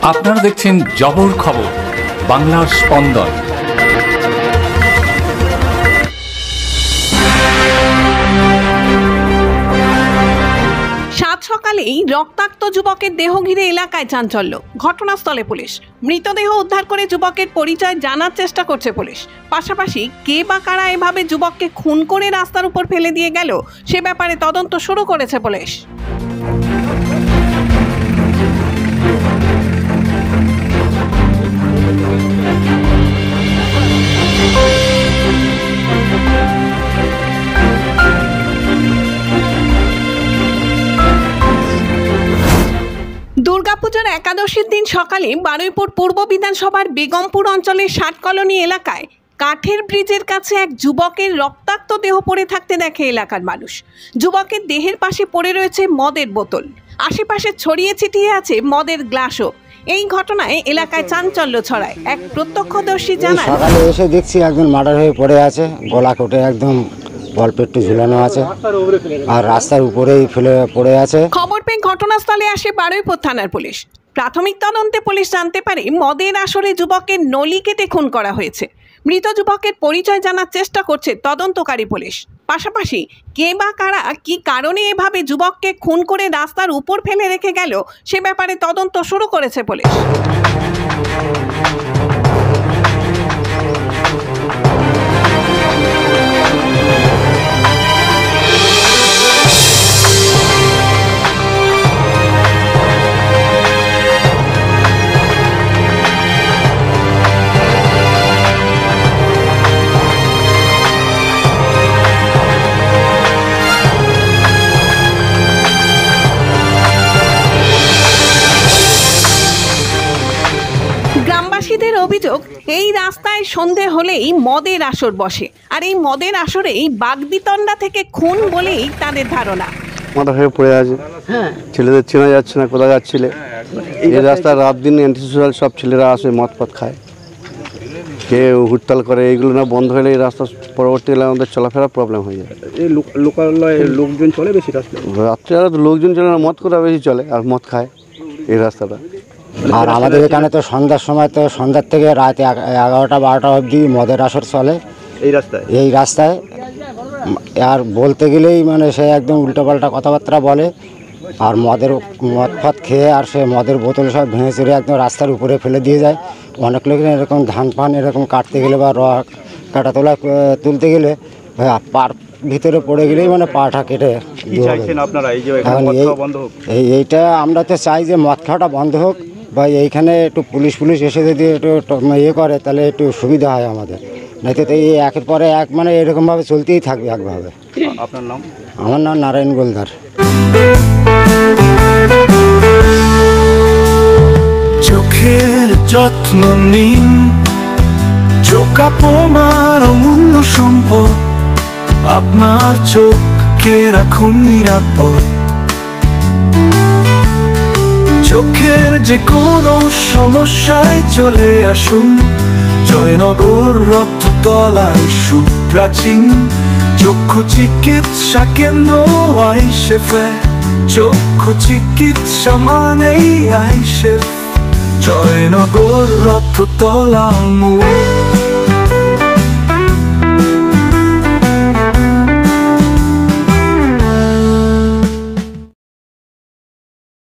আপনারা দেখছেন জবর খবর, বাংলার স্পন্দন। সাত সকালেই রক্তাক্ত যুবকের দেহ ঘিরে এলাকায় চাঞ্চল্য। ঘটনাস্থলে পুলিশ। মৃতদেহ উদ্ধার করে যুবকের পরিচয় জানার চেষ্টা করছে পুলিশ। পাশাপাশি কে বা কারা এভাবে যুবককে খুন করে রাস্তার উপর ফেলে দিয়ে গেল সে ব্যাপারে তদন্ত শুরু করেছে পুলিশ। দুর্গাপূজার একাদশীর দিন সকালে বারুইপুর পূর্ব বিধানসভার বেগমপুর অঞ্চলের ৬০ কলোনি এলাকায় কাঠের ব্রিজের কাছে এক যুবকের রক্তাক্ত দেহ পড়ে থাকতে দেখে এলাকার মানুষ। যুবকের দেহের পাশে পড়ে রয়েছে মদের বোতল, আশেপাশে ছড়িয়ে ছিটিয়ে আছে মদের গ্লাসও। এই ঘটনায় এলাকায় চাঞ্চল্য ছড়ায়। এক প্রত্যক্ষদর্শী জানান, সকালে এসে দেখছি একজন মার্ডার হয়ে পড়ে আছে, গলা কেটে একদম বলপেট্টু ঝুলানো আছে আর রাস্তার উপরেই ফেলে পড়ে আছে। খবর পেয়ে ঘটনাস্থলে আসে বারুইপুর থানার পুলিশ। প্রাথমিক তদন্তে পুলিশ জানতে পারে মদের আসরে যুবকের নলি কেটে খুন করা হয়েছে। মৃত যুবকের পরিচয় জানার চেষ্টা করছে তদন্তকারী পুলিশ। পাশাপাশি কে বা কারা কি কারণে এভাবে যুবককে খুন করে রাস্তার উপর ফেলে রেখে গেল সে ব্যাপারে তদন্ত শুরু করেছে পুলিশ। গ্রামবাসীদের অভিযোগ, এই রাস্তায় সন্ধে হলেই মদের আসর বসে, আর এই মদের আসরেই বাগবিতণ্ডা থেকে খুন বলেই তাদের ধারণা। মাথা হয়ে পড়ে আছে, ছেলেদের চেনা যাচ্ছে না কোথায় যাচ্ছিলে। এই রাস্তায় রাত দিন অ্যান্টিসোশাল সব ছেলেরা আসে, মদ পথ খায়, কেউ হুড়তাল করে। এইগুলো না বন্ধ হলে এই রাস্তা পরবর্তীকালে আমাদের চলাফেরা প্রবলেম হয়ে যায়। এই লোকালয়ে লোকজন চলে বেশি রাত্রে তো লোকজন চলে না, মদ করা বেশি চলে আর মদ খায় এই রাস্তাটা। আর আমাদের এখানে তো সন্ধ্যার সময় তো সন্ধ্যার থেকে রাত 11টা 12টা অবধি মদের আসর চলে এই রাস্তায়। আর বলতে গেলেই মানে সে একদম উল্টোপাল্টা কথাবার্তা বলে, আর মদ ফদ খেয়ে আর সে মদের বোতল সব ভেঙে চড়ে একদম রাস্তার উপরে ফেলে দিয়ে যায়। অনেক লোক এরকম ধান ফান এরকম কাটতে গেলে বা কাটা তোলা তুলতে গেলে পার ভিতরে পড়ে গেলেই মানে পাটা কেটে। এইটা আমরা তো চাই যে মদ খাওয়াটা বন্ধ হোক, বা এইখানে একটু পুলিশ এসে যদি একটু ইয়ে করে তাহলে একটু সুবিধা হয় আমাদের। নয়তো তো এই একের পরে এক মানে এরকমভাবে চলতেই থাকবে একভাবে। আপনার নাম? আমার নাম নারায়ণ গোলদার। চোখের যত্ন নিন, চোখ আপনার অমূল্য সম্পদ, আপনার চোখকে রাখুন নিরাপদ। চোখের যে কোনো সমস্যায় চলে আসুন জয়নগর রক্ততলায় সুপ্রাচীন চক্ষু চিকিৎসা কেন্দ্র আইসেফে। চক্ষু চিকিৎসা মানেই আইসেফ, জয়নগর রক্ততলা মোড়।